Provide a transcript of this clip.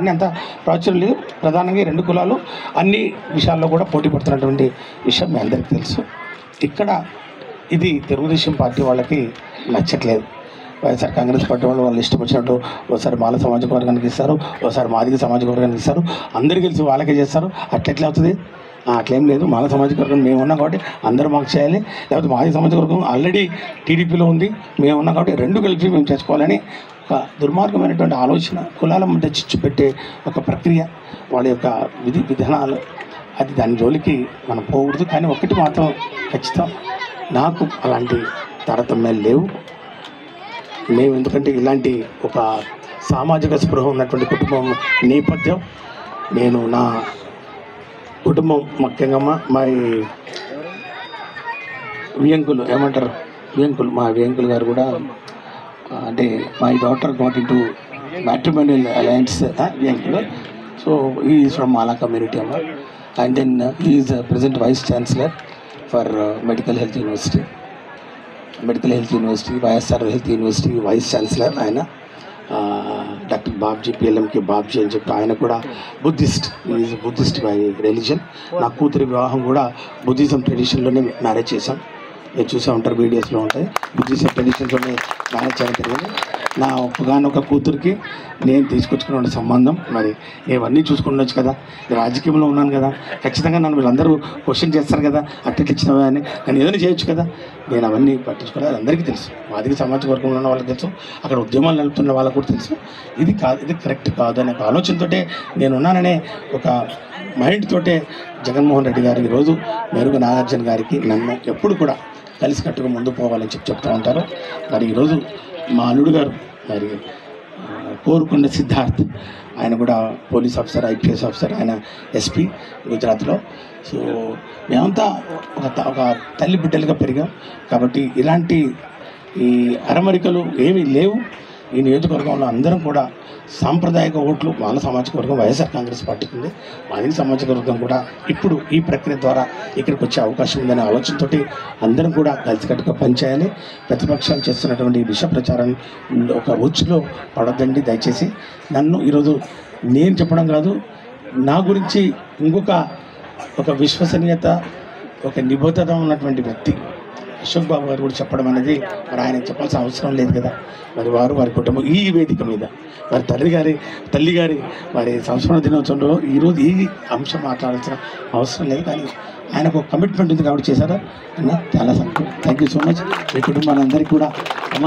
కానీ అంత ప్రాచుర్యం లేదు. ప్రధానంగా ఈ 2 కులాలు అన్ని విషయాల్లో కూడా పోటీ పడుతున్నటువంటి విషయం మీ అందరికీ తెలుసు. ఇక్కడ ఇది తెలుగుదేశం పార్టీ వాళ్ళకి నచ్చట్లేదు. వైఎస్ఆర్ కాంగ్రెస్ పార్టీ వాళ్ళు ఇష్టం వచ్చినట్టు ఒకసారి మాల సామాజిక వర్గానికి ఇస్తారు, ఒకసారి మాదిగ సామాజిక వర్గానికి ఇస్తారు, అందరికీ కలిసి వాళ్ళకే చేస్తారు. అట్లెట్లా అవుతుంది? అట్లేం లేదు. మాల సామాజిక వర్గం మేము ఉన్నాం కాబట్టి అందరూ మాకు చేయాలి, లేకపోతే మాదిగ సామాజిక వర్గం ఆల్రెడీ టీడీపీలో ఉంది, మేము ఉన్నాం కాబట్టి 2 కలిపి మేము చేసుకోవాలని ఒక దుర్మార్గమైనటువంటి ఆలోచన, కులాల మధ్య చిచ్చు పెట్టే ఒక ప్రక్రియ, వాళ్ళ యొక్క విధానాలు, అది దాని జోలికి మనం పోకూడదు. కానీ ఒకటి మాత్రం ఖచ్చితం, నాకు అలాంటి తారతమ్యాలు లేవు. మేము ఎందుకంటే ఇలాంటి ఒక సామాజిక స్పృహ ఉన్నటువంటి కుటుంబం నేపథ్యం, నేను నా కుటుంబం ముఖ్యంగా మా వియంకులు ఏమంటారు, మా వియంకులు గారు కూడా అంటే my daughter got into matrimonial alliance వియంకులు. సో ఈ ఈజ్ ఫ్రమ్ మాలా కమ్యూనిటీ అమ్మ, అండ్ దెన్ ఈ is present vice chancellor for medical health university, YSR health university vice chancellor ఆయన డాక్టర్ బాబ్జీ, పిఎల్ఎంకే బాబ్జీ అని చెప్పి. ఆయన కూడా బుద్ధిస్ట్ బై రిలీజన్. నా కూతురి వివాహం కూడా బుద్ధిజం ట్రెడిషన్లోనే మ్యారేజ్ చేశాం. మీరు చూసే ఉంటారు, వీడియోస్లో ఉంటాయి. బుద్ధిజం ట్రెడిషన్లోనే మ్యారేజ్ చేయడం జరిగింది. నా ఒక్కగానొక్క కూతురికి నేను తీసుకొచ్చుకున్న సంబంధం. మరి ఇవన్నీ చూసుకుండొచ్చు కదా, రాజకీయంలో ఉన్నాను కదా, ఖచ్చితంగా నన్ను వీళ్ళందరూ క్వశ్చన్ చేస్తారు కదా, అట్టెట్లు ఇచ్చినవా అని. నేను ఏదైనా చేయొచ్చు కదా, నేను అవన్నీ పట్టించుకోలేదు. అది అందరికీ తెలుసు, మాదిగ సామాజిక వర్గంలో ఉన్న వాళ్ళకి తెలుసు, అక్కడ ఉద్యమాలు నడుపుతున్న వాళ్ళకు కూడా తెలుసు. ఇది కరెక్ట్ కాదు అనే ఒక ఆలోచనతోటే నేను ఉన్నాననే ఒక మైండ్ తోటే జగన్మోహన్ రెడ్డి గారు ఈరోజు మెరుగు నాగార్జున గారికి నన్ను ఎప్పుడు కూడా కలిసికట్టుగా ముందు పోవాలని చెప్తూ ఉంటారు. మరి ఈరోజు మా అల్లుడు గారు మరి కోరుకొండ సిద్ధార్థ్, ఆయన కూడా పోలీస్ ఆఫీసర్, ఐపీఎస్ ఆఫీసర్, ఆయన ఎస్పీ గుజరాత్లో. సో మేమంతా ఒక తల్లి బిడ్డలుగా పెరిగాం కాబట్టి ఇలాంటి ఈ అరమరికలు ఏమీ లేవు. ఈ నియోజకవర్గంలో అందరం కూడా సాంప్రదాయక ఓట్లు మాల సామాజిక వర్గం వైఎస్ఆర్ కాంగ్రెస్ పార్టీకి ఉంది. మాదిగ సామాజిక వర్గం కూడా ఇప్పుడు ఈ ప్రక్రియ ద్వారా ఇక్కడికి వచ్చే అవకాశం ఉందనే ఆలోచనతో అందరం కూడా కలిసికట్టుగా పనిచేయాలి. ప్రతిపక్షాలు చేస్తున్నటువంటి విష ప్రచారం ఒక ఉచ్చులో పడొద్దండి దయచేసి. నన్ను ఈరోజు నేను చెప్పడం కాదు, నా గురించి ఒక విశ్వసనీయత, ఒక నిబద్ధత ఉన్నటువంటి వ్యక్తి అశోక్ బాబు గారు కూడా చెప్పడం అనేది మరి ఆయన చెప్పాల్సిన అవసరం లేదు కదా. మరి వారి కుటుంబం ఈ వేదిక మీద వారి తల్లి గారి మరి సంస్మరణ దినోత్సవంలో ఈరోజు ఈ అంశం మాట్లాడాల్సిన అవసరం లేదు. కానీ ఆయనకు ఒక కమిట్మెంట్ ఉంది కాబట్టి చేశారా అన్న, చాలా సంతోషం. Thank you so much. మీ కుటుంబాలందరికీ కూడా అమ్మ